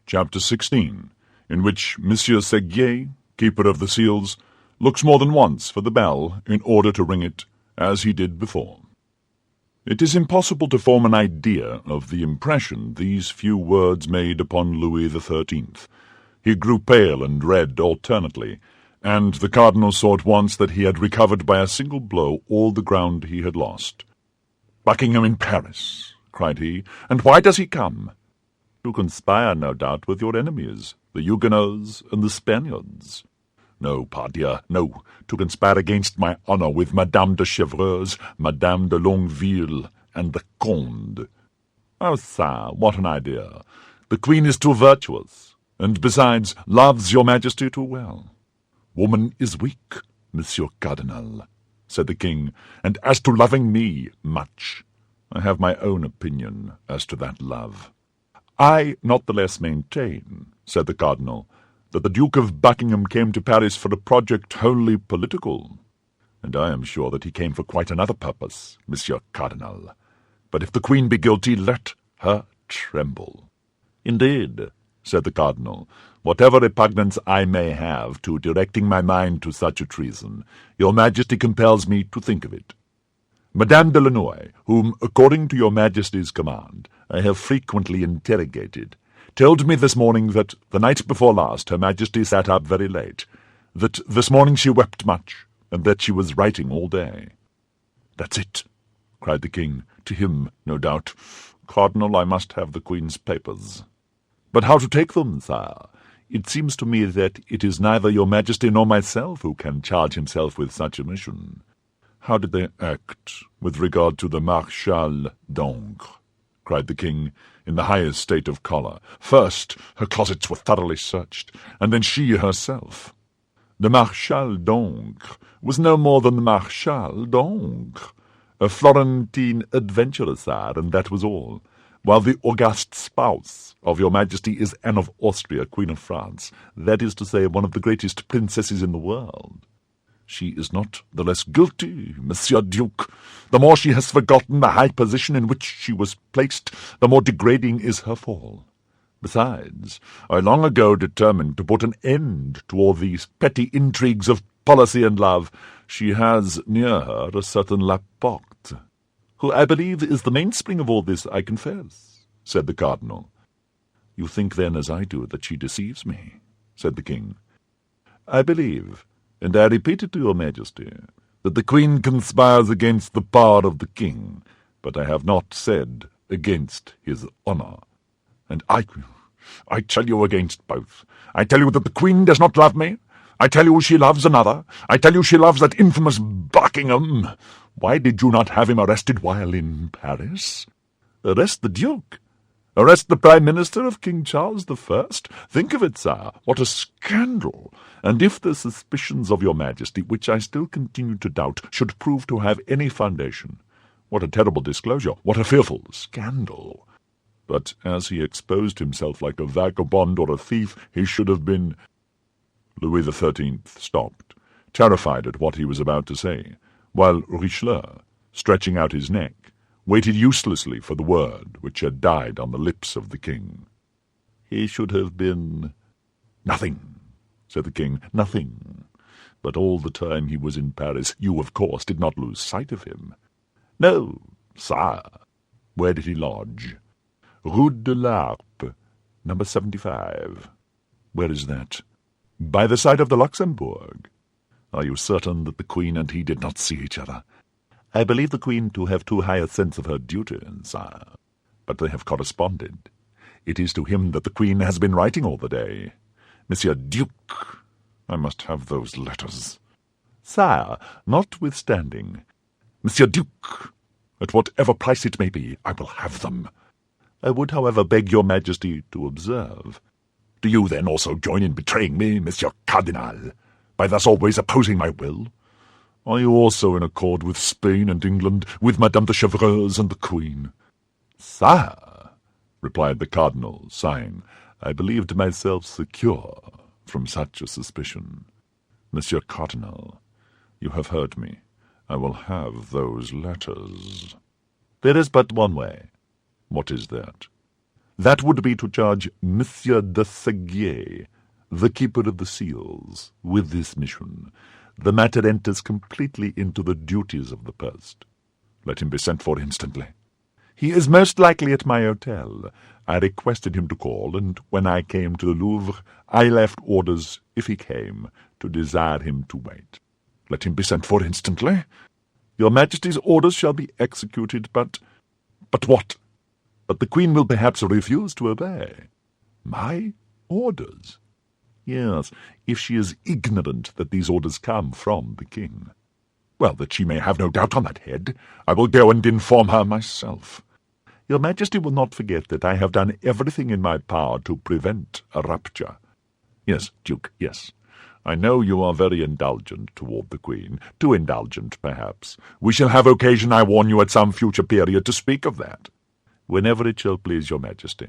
Chapter 16, in which Monsieur Seguier, Keeper of the Seals, looks more than once for the bell in order to ring it, as he did before. It is impossible to form an idea of the impression these few words made upon Louis XIII. He grew pale and red alternately, and the cardinal saw at once that he had recovered by a single blow all the ground he had lost. "Buckingham in Paris!" cried he, "and why does he come?" "To conspire, no doubt, with your enemies, the Huguenots and the Spaniards." "No, pardieu, no, to conspire against my honour with Madame de Chevreuse, Madame de Longueville, and the Conde." "Oh, sire, what an idea! The Queen is too virtuous, and besides loves your Majesty too well." "Woman is weak, Monsieur Cardinal," said the king, "and as to loving me, much. I have my own opinion as to that love." "I not the less maintain," said the cardinal, "that the Duke of Buckingham came to Paris for a project wholly political." "And I am sure that he came for quite another purpose, Monsieur Cardinal. But if the Queen be guilty, let her tremble." "Indeed," said the cardinal, "whatever repugnance I may have to directing my mind to such a treason, your Majesty compels me to think of it. Madame de Lannoy, whom, according to your Majesty's command, I have frequently interrogated, told me this morning that the night before last her Majesty sat up very late, that this morning she wept much, and that she was writing all day." "That's it," cried the king. "To him, no doubt. Cardinal, I must have the Queen's papers." "But how to take them, sire? It seems to me that it is neither your Majesty nor myself who can charge himself with such a mission." "How did they act with regard to the Marechal d'Ancre?" cried the king, in the highest state of choler. "First, her closets were thoroughly searched, and then she herself." "The Marechal d'Ancre was no more than the Marechal d'Ancre, a Florentine adventurer, sire, and that was all, while the august spouse of your Majesty is Anne of Austria, Queen of France, that is to say, one of the greatest princesses in the world." "She is not the less guilty, Monsieur Duke. The more she has forgotten the high position in which she was placed, the more degrading is her fall. Besides, I long ago determined to put an end to all these petty intrigues of policy and love. She has near her a certain Laporte, who I believe is the mainspring of all this, I confess," said the cardinal. "You think then, as I do, that she deceives me?" said the king. "I believe, and I repeat it to your Majesty, that the Queen conspires against the power of the king, but I have not said against his honour. And I tell you against both. I tell you that the Queen does not love me. I tell you she loves another. I tell you she loves that infamous Buckingham. Why did you not have him arrested while in Paris?" "Arrest the Duke? Arrest the Prime Minister of King Charles I? Think of it, sire, what a scandal! And if the suspicions of your Majesty, which I still continue to doubt, should prove to have any foundation, what a terrible disclosure, what a fearful scandal! But as he exposed himself like a vagabond or a thief, he should have been—" Louis XIII stopped, terrified at what he was about to say, while Richelieu, stretching out his neck, waited uselessly for the word which had died on the lips of the king. "He should have been—" "Nothing," said the king, "nothing. But all the time he was in Paris, you, of course, did not lose sight of him." "No, sire." "Where did he lodge?" "Rue de l'Arpe, number 75. "Where is that?" "By the side of the Luxembourg." "Are you certain that the Queen and he did not see each other?" "I believe the Queen to have too high a sense of her duty, sire. But they have corresponded. It is to him that the Queen has been writing all the day. Monsieur Duke, I must have those letters." "Sire, notwithstanding—" "Monsieur Duke, at whatever price it may be, I will have them. I would, however, beg your Majesty to observe—" "Do you then also join in betraying me, Monsieur Cardinal, by thus always opposing my will? Are you also in accord with Spain and England, with Madame de Chevreuse and the Queen?" "Sire," replied the cardinal, sighing, "I believed myself secure from such a suspicion. Monsieur Cardinal, you have heard me. I will have those letters." "There is but one way." "What is that?" That would be to charge Monsieur de Seguier, the Keeper of the Seals, with this mission. The matter enters completely into the duties of the post. Let him be sent for instantly. He is most likely at my hotel. I requested him to call, and when I came to the Louvre, I left orders, if he came, to desire him to wait. Let him be sent for instantly. Your Majesty's orders shall be executed, but what? But the Queen will perhaps refuse to obey. My orders? Yes, if she is ignorant that these orders come from the King. Well, that she may have no doubt on that head, I will go and inform her myself. Your Majesty will not forget that I have done everything in my power to prevent a rupture. Yes, Duke, yes. I know you are very indulgent toward the Queen, too indulgent, perhaps. We shall have occasion, I warn you, at some future period to speak of that. Whenever it shall please your Majesty.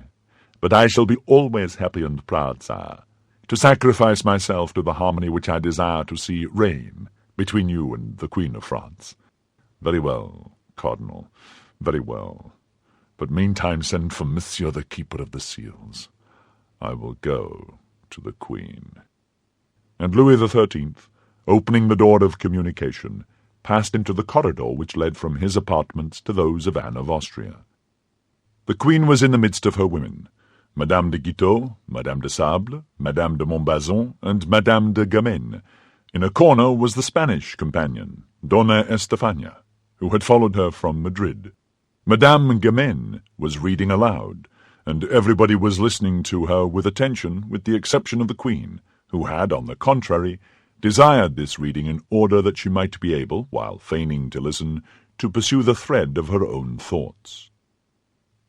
But I shall be always happy and proud, sire, to sacrifice myself to the harmony which I desire to see reign between you and the Queen of France. Very well, Cardinal, very well. But meantime send for Monsieur the Keeper of the Seals. I will go to the Queen. And Louis XIII, opening the door of communication, passed into the corridor which led from his apartments to those of Anne of Austria. The Queen was in the midst of her women, Madame de Guitaut, Madame de Sable, Madame de Montbazon, and Madame de Gamène. In a corner was the Spanish companion, Donna Estefania, who had followed her from Madrid. Madame Gamène was reading aloud, and everybody was listening to her with attention, with the exception of the Queen, who had, on the contrary, desired this reading in order that she might be able, while feigning to listen, to pursue the thread of her own thoughts.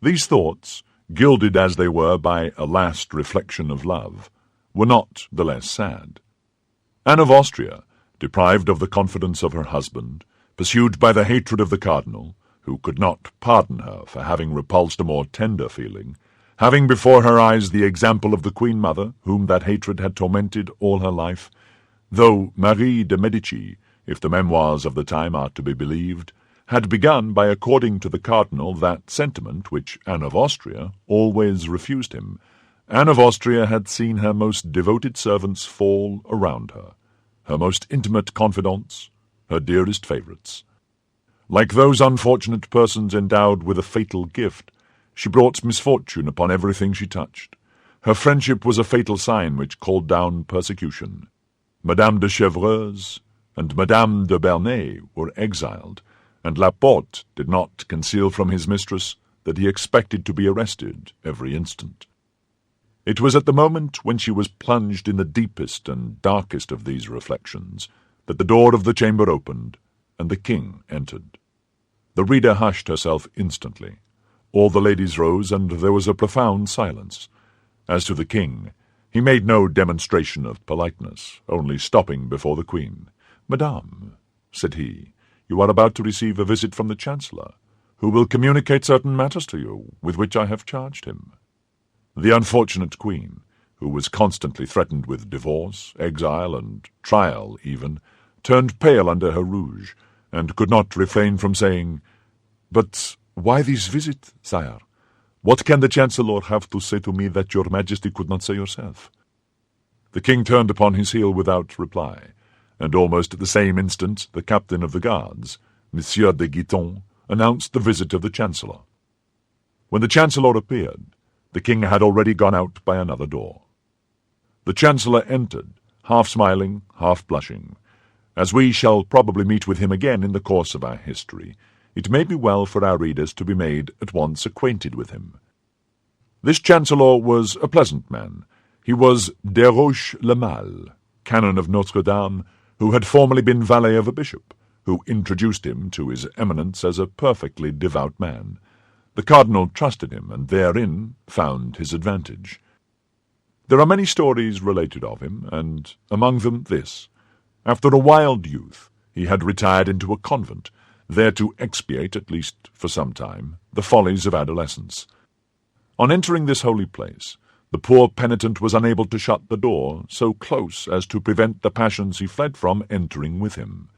These thoughts, gilded as they were by a last reflection of love, were not the less sad. Anne of Austria, deprived of the confidence of her husband, pursued by the hatred of the cardinal, who could not pardon her for having repulsed a more tender feeling, having before her eyes the example of the Queen Mother, whom that hatred had tormented all her life, though Marie de Medici, if the memoirs of the time are to be believed, had begun by according to the cardinal that sentiment which Anne of Austria always refused him. Anne of Austria had seen her most devoted servants fall around her, her most intimate confidants, her dearest favourites. Like those unfortunate persons endowed with a fatal gift, she brought misfortune upon everything she touched. Her friendship was a fatal sign which called down persecution. Madame de Chevreuse and Madame de Bernay were exiled, and Laporte did not conceal from his mistress that he expected to be arrested every instant. It was at the moment when she was plunged in the deepest and darkest of these reflections that the door of the chamber opened, and the King entered. The reader hushed herself instantly. All the ladies rose, and there was a profound silence. As to the King, he made no demonstration of politeness, only stopping before the Queen. "Madame," said he, "you are about to receive a visit from the Chancellor, who will communicate certain matters to you, with which I have charged him." The unfortunate Queen, who was constantly threatened with divorce, exile, and trial even, turned pale under her rouge, and could not refrain from saying, "But why this visit, sire? What can the Chancellor have to say to me that your Majesty could not say yourself?" The King turned upon his heel without reply, and almost at the same instant the captain of the guards, Monsieur de Guiton, announced the visit of the Chancellor. When the Chancellor appeared, the King had already gone out by another door. The Chancellor entered, half smiling, half blushing. As we shall probably meet with him again in the course of our history, it may be well for our readers to be made at once acquainted with him. This Chancellor was a pleasant man. He was Desroches-le-Mal, canon of Notre-Dame, who had formerly been valet of a bishop, who introduced him to his eminence as a perfectly devout man. The cardinal trusted him, and therein found his advantage. There are many stories related of him, and among them this. After a wild youth, he had retired into a convent, there to expiate, at least for some time, the follies of adolescence. On entering this holy place, the poor penitent was unable to shut the door so close as to prevent the passions he fled from entering with him.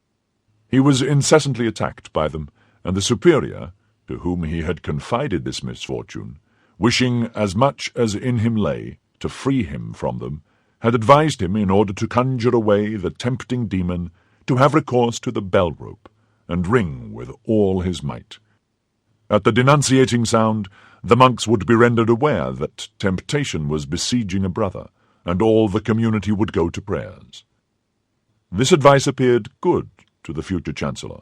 He was incessantly attacked by them, and the superior, to whom he had confided this misfortune, wishing as much as in him lay to free him from them, had advised him, in order to conjure away the tempting demon, to have recourse to the bell-rope, and ring with all his might. At the denunciating sound, the monks would be rendered aware that temptation was besieging a brother, and all the community would go to prayers. This advice appeared good to the future chancellor.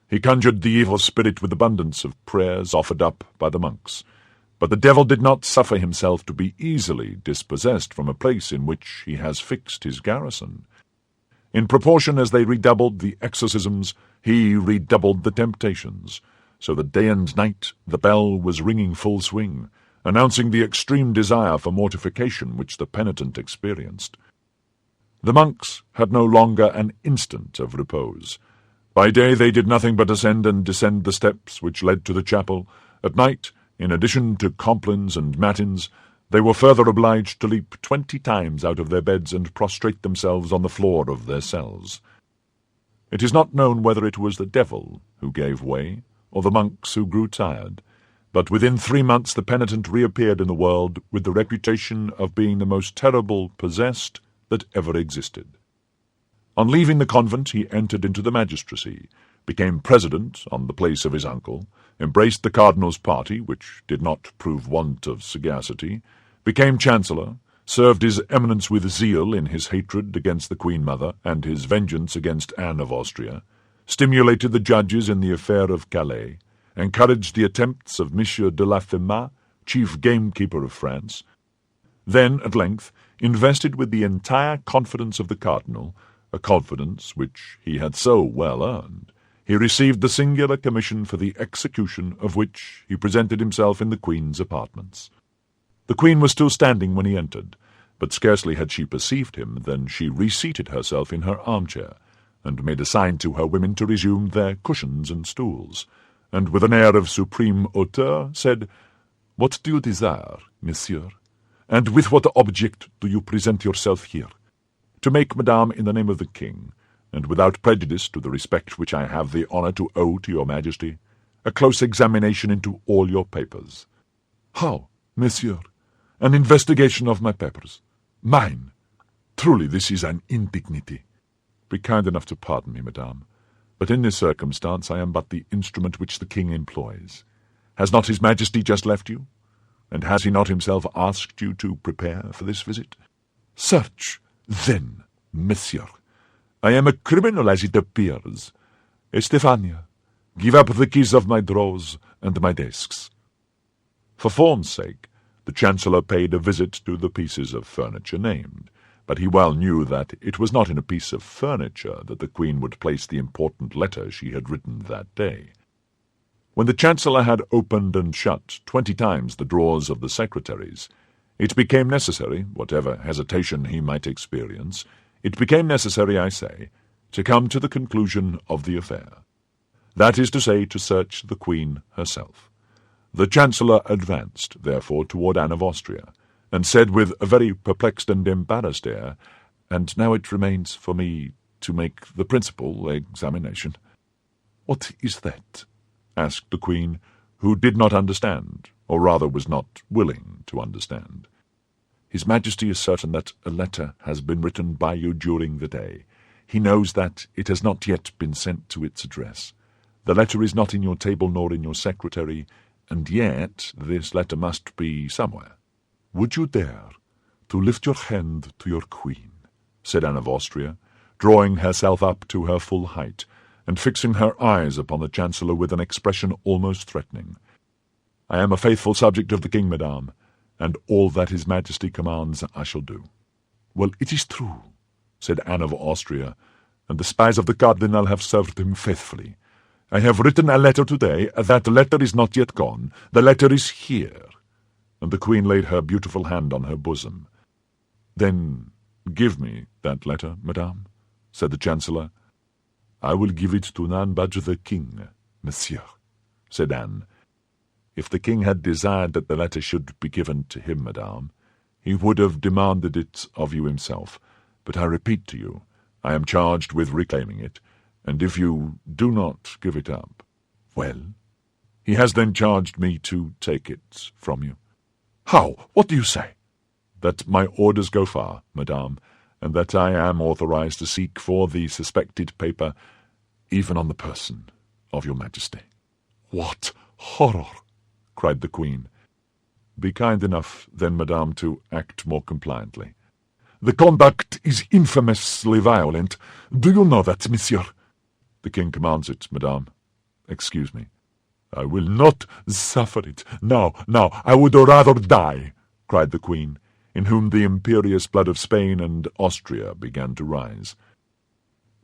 He conjured the evil spirit with abundance of prayers offered up by the monks. But the devil did not suffer himself to be easily dispossessed from a place in which he has fixed his garrison. In proportion as they redoubled the exorcisms, he redoubled the temptations, so that day and night the bell was ringing full swing, announcing the extreme desire for mortification which the penitent experienced. The monks had no longer an instant of repose. By day they did nothing but ascend and descend the steps which led to the chapel. At night, in addition to complines and matins, they were further obliged to leap 20 times out of their beds and prostrate themselves on the floor of their cells. It is not known whether it was the devil who gave way, or the monks who grew tired, but within 3 months the penitent reappeared in the world with the reputation of being the most terrible possessed that ever existed. On leaving the convent he entered into the magistracy, became president on the place of his uncle, embraced the cardinal's party, which did not prove want of sagacity, became chancellor, served his eminence with zeal in his hatred against the Queen-Mother and his vengeance against Anne of Austria, stimulated the judges in the affair of Calais, encouraged the attempts of Monsieur de la Femat, chief gamekeeper of France. Then, at length, invested with the entire confidence of the cardinal, a confidence which he had so well earned, he received the singular commission for the execution of which he presented himself in the Queen's apartments. The Queen was still standing when he entered, but scarcely had she perceived him than she reseated herself in her armchair, and made a sign to her women to resume their cushions and stools, and with an air of supreme hauteur said, "What do you desire, monsieur? And with what object do you present yourself here?" "To make, madame, in the name of the king, and without prejudice to the respect which I have the honour to owe to your majesty, a close examination into all your papers." "How, monsieur? An investigation of my papers? Mine? Truly this is an indignity." "Be kind enough to pardon me, madame, but in this circumstance I am but the instrument which the king employs. Has not his majesty just left you? And has he not himself asked you to prepare for this visit? Search, then, monsieur. I am a criminal as it appears. Estefania, give up the keys of my drawers and my desks." For form's sake, the chancellor paid a visit to the pieces of furniture named, but he well knew that it was not in a piece of furniture that the Queen would place the important letter she had written that day. When the chancellor had opened and shut 20 times the drawers of the secretaries, it became necessary, whatever hesitation he might experience, it became necessary, I say, to come to the conclusion of the affair. That is to say, to search the Queen herself. The Chancellor advanced, therefore, toward Anne of Austria, and said with a very perplexed and embarrassed air, "And now it remains for me to make the principal examination." "What is that?" asked the Queen, who did not understand, or rather was not willing to understand. "His Majesty is certain that a letter has been written by you during the day. He knows that it has not yet been sent to its address. The letter is not in your table nor in your secretary, and yet this letter must be somewhere." "Would you dare to lift your hand to your Queen?" said Anne of Austria, drawing herself up to her full height, and fixing her eyes upon the Chancellor with an expression almost threatening. "I am a faithful subject of the king, madame, and all that his Majesty commands I shall do." "Well, it is true," said Anne of Austria, "and the spies of the cardinal have served him faithfully. I have written a letter today. That letter is not yet gone. The letter is here." And the Queen laid her beautiful hand on her bosom. "Then give me that letter, madame," said the Chancellor. "I will give it to none but the king, monsieur," said Anne. "If the king had desired that the letter should be given to him, madame, he would have demanded it of you himself. But I repeat to you, I am charged with reclaiming it, and if you do not give it up—" "Well?" "He has then charged me to take it from you." How? What do you say?" "That my orders go far, madame, and that I am authorized to seek for the suspected paper, even on the person of your Majesty." "What horror!" cried the Queen. "Be kind enough, then, madame, to act more compliantly." "The conduct is infamously violent. Do you know that, monsieur?" "The King commands it, madame. Excuse me." "I will not suffer it. No, I would rather die," cried the Queen, in whom the imperious blood of Spain and Austria began to rise.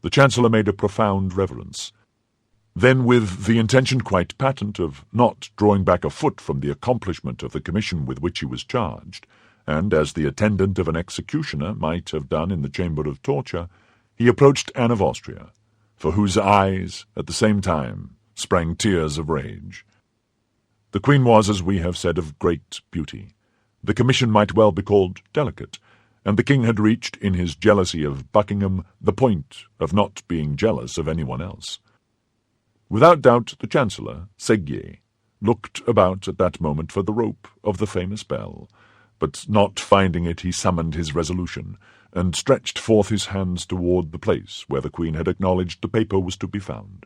The Chancellor made a profound reverence. Then, with the intention quite patent of not drawing back a foot from the accomplishment of the commission with which he was charged, and as the attendant of an executioner might have done in the chamber of torture, he approached Anne of Austria, for whose eyes, at the same time, sprang tears of rage. The Queen was, as we have said, of great beauty. The commission might well be called delicate, and the King had reached, in his jealousy of Buckingham, the point of not being jealous of anyone else. Without doubt the Chancellor, Seguier, looked about at that moment for the rope of the famous bell, but not finding it he summoned his resolution, and stretched forth his hands toward the place where the Queen had acknowledged the paper was to be found.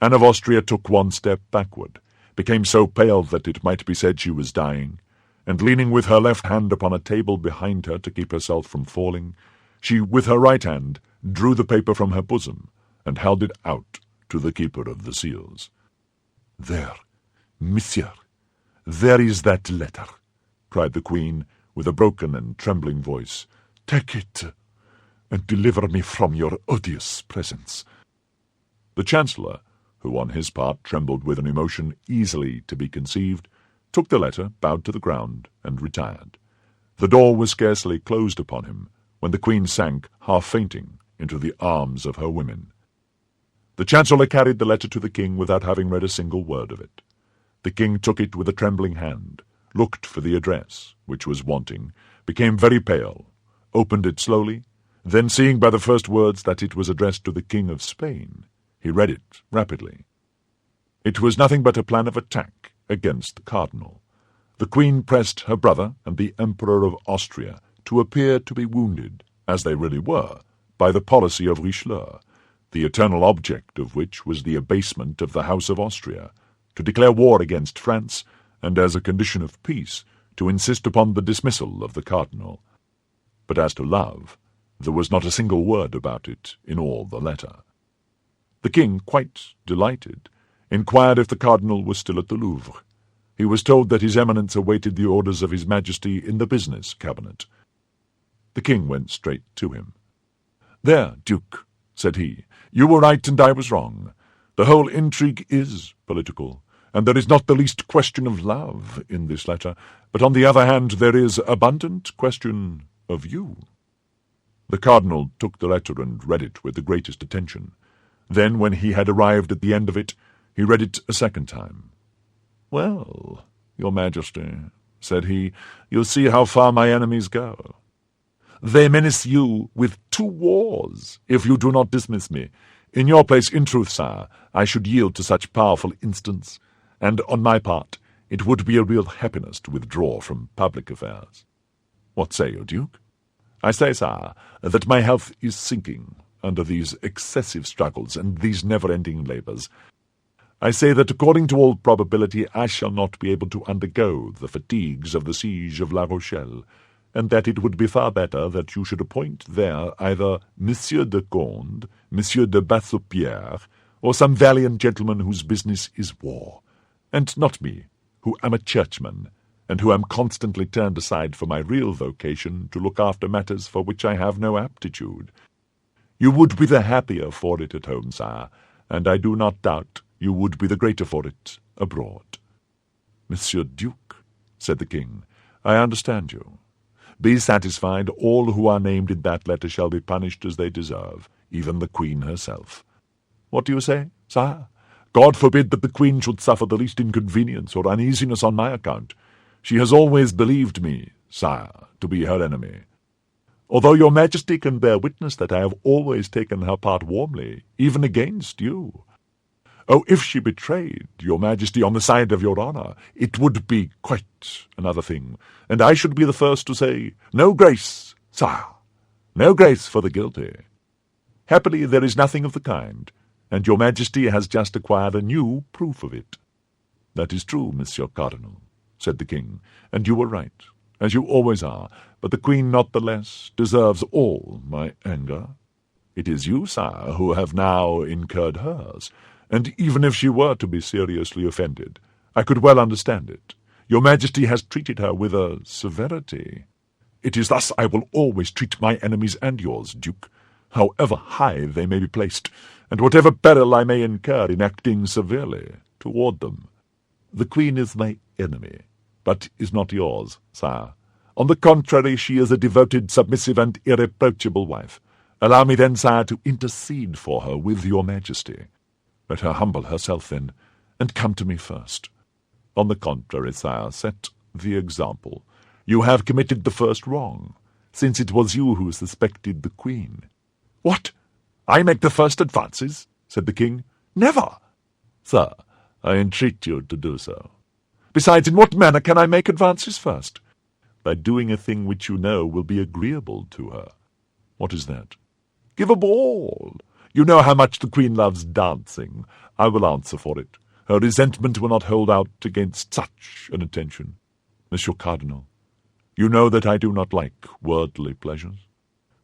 Anne of Austria took one step backward, became so pale that it might be said she was dying, and leaning with her left hand upon a table behind her to keep herself from falling, she with her right hand drew the paper from her bosom, and held it out to the Keeper of the Seals. "There, monsieur, there is that letter," cried the Queen, with a broken and trembling voice. "Take it, and deliver me from your odious presence." The Chancellor, who on his part trembled with an emotion easily to be conceived, took the letter, bowed to the ground, and retired. The door was scarcely closed upon him when the Queen sank, half fainting, into the arms of her women. The Chancellor carried the letter to the King without having read a single word of it. The King took it with a trembling hand, looked for the address, which was wanting, became very pale, opened it slowly, then, seeing by the first words that it was addressed to the King of Spain, he read it rapidly. It was nothing but a plan of attack against the Cardinal. The Queen pressed her brother and the Emperor of Austria to appear to be wounded, as they really were, by the policy of Richelieu, the eternal object of which was the abasement of the House of Austria, to declare war against France, and as a condition of peace, to insist upon the dismissal of the Cardinal. But as to love, there was not a single word about it in all the letter. The King, quite delighted, inquired if the Cardinal was still at the Louvre. He was told that His Eminence awaited the orders of His Majesty in the business cabinet. The King went straight to him. "There, Duke," said he, "you were right and I was wrong. The whole intrigue is political, and there is not the least question of love in this letter, but on the other hand there is abundant question of you." The Cardinal took the letter and read it with the greatest attention. Then, when he had arrived at the end of it, he read it a second time. "Well, your Majesty," said he, "you see how far my enemies go. They menace you with 2 wars if you do not dismiss me. In your place, in truth, sire, I should yield to such powerful instance, and on my part it would be a real happiness to withdraw from public affairs. What say you, Duke?" "I say, sire, that my health is sinking under these excessive struggles and these never-ending labours. I say that according to all probability I shall not be able to undergo the fatigues of the siege of La Rochelle, and that it would be far better that you should appoint there either Monsieur de Conde, Monsieur de Bassompierre, or some valiant gentleman whose business is war, and not me, who am a churchman, and who am constantly turned aside for my real vocation to look after matters for which I have no aptitude. You would be the happier for it at home, sire, and I do not doubt you would be the greater for it abroad." "Monsieur Duke," said the King, "I understand you. Be satisfied, all who are named in that letter shall be punished as they deserve, even the Queen herself." "What do you say, sire?" "God forbid that the Queen should suffer the least inconvenience or uneasiness on my account. She has always believed me, sire, to be her enemy. Although your Majesty can bear witness that I have always taken her part warmly, even against you." Oh, if she betrayed your Majesty on the side of your honour, it would be quite another thing, and I should be the first to say, no grace, sire, no grace for the guilty. Happily there is nothing of the kind, and your Majesty has just acquired a new proof of it. That is true, Monsieur Cardinal, said the king, and you were right, as you always are, but the Queen not the less deserves all my anger. It is you, sire, who have now incurred hers, and even if she were to be seriously offended, I could well understand it. Your Majesty has treated her with a severity. It is thus I will always treat my enemies and yours, Duke, however high they may be placed, and whatever peril I may incur in acting severely toward them. The Queen is my enemy, but is not yours, sire. On the contrary, she is a devoted, submissive, and irreproachable wife. Allow me then, sire, to intercede for her with your Majesty. Let her humble herself then, and come to me first. On the contrary, sire, set the example. You have committed the first wrong, since it was you who suspected the Queen. What? I make the first advances? Said the king. Never! Sir, I entreat you to do so. Besides, in what manner can I make advances first? By doing a thing which you know will be agreeable to her. What is that? Give a ball. You know how much the Queen loves dancing. I will answer for it. Her resentment will not hold out against such an attention. Monsieur Cardinal, you know that I do not like worldly pleasures.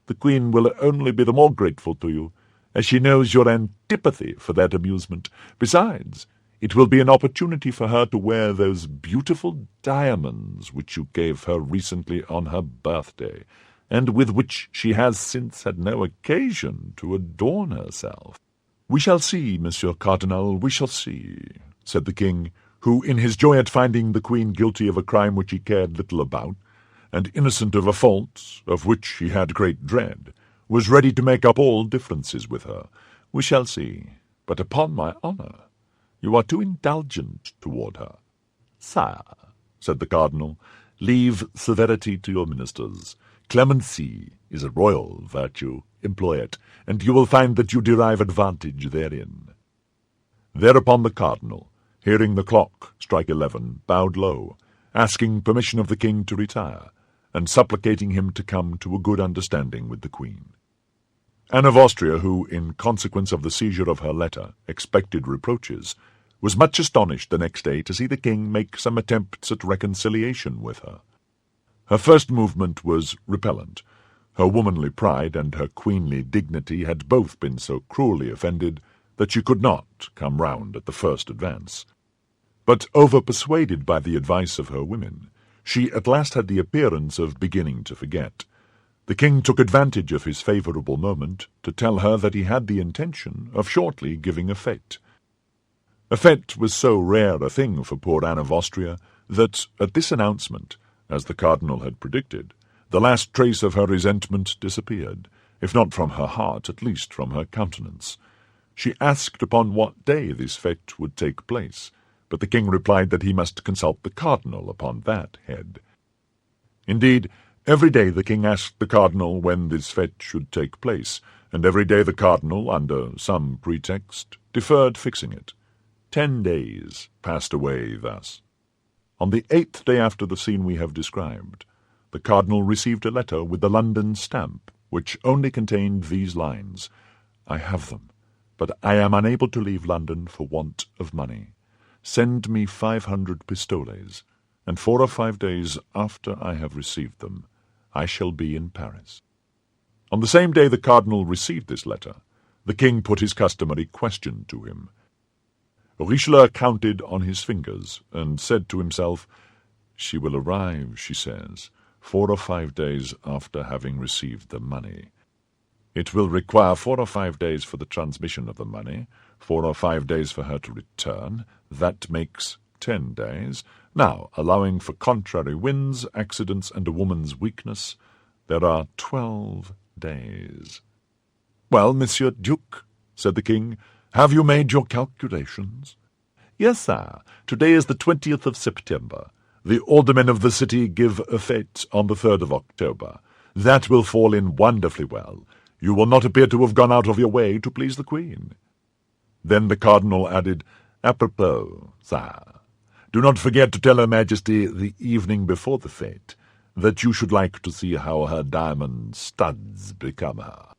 The Queen will only be the more grateful to you, as she knows your antipathy for that amusement. Besides, it will be an opportunity for her to wear those beautiful diamonds which you gave her recently on her birthday, and with which she has since had no occasion to adorn herself. We shall see, Monsieur Cardinal, we shall see, said the king, who, in his joy at finding the Queen guilty of a crime which he cared little about, and innocent of a fault of which he had great dread, was ready to make up all differences with her. We shall see, but upon my honour, you are too indulgent toward her. Sire, said the cardinal, leave severity to your ministers. Clemency is a royal virtue. Employ it, and you will find that you derive advantage therein. Thereupon the cardinal, hearing the clock strike 11, bowed low, asking permission of the king to retire, and supplicating him to come to a good understanding with the Queen. Anne of Austria, who, in consequence of the seizure of her letter, expected reproaches, was much astonished the next day to see the king make some attempts at reconciliation with her. Her first movement was repellent. Her womanly pride and her queenly dignity had both been so cruelly offended that she could not come round at the first advance. But, over-persuaded by the advice of her women, she at last had the appearance of beginning to forget. The king took advantage of his favourable moment to tell her that he had the intention of shortly giving a fête. A fête was so rare a thing for poor Anne of Austria that, at this announcement, as the cardinal had predicted, the last trace of her resentment disappeared, if not from her heart, at least from her countenance. She asked upon what day this fête would take place, but the king replied that he must consult the cardinal upon that head. Indeed, every day the king asked the cardinal when this fête should take place, and every day the cardinal, under some pretext, deferred fixing it. 10 days passed away thus. On the 8th day after the scene we have described, the cardinal received a letter with the London stamp, which only contained these lines: "I have them, but I am unable to leave London for want of money. Send me 500 pistoles, and 4 or 5 days after I have received them, I shall be in Paris." On the same day the cardinal received this letter, the king put his customary question to him. Richelieu counted on his fingers, and said to himself, "She will arrive, she says, 4 or 5 days after having received the money. It will require 4 or 5 days for the transmission of the money, 4 or 5 days for her to return. That makes 10 days. Now, allowing for contrary winds, accidents, and a woman's weakness, there are 12 days. "Well, Monsieur Duke," said the king, "have you made your calculations?" "Yes, sire. Today is the 20th of September. The aldermen of the city give a fête on the 3rd of October. That will fall in wonderfully well. You will not appear to have gone out of your way to please the Queen." Then the cardinal added, "Apropos, sire, do not forget to tell Her Majesty the evening before the fete that you should like to see how her diamond studs become her."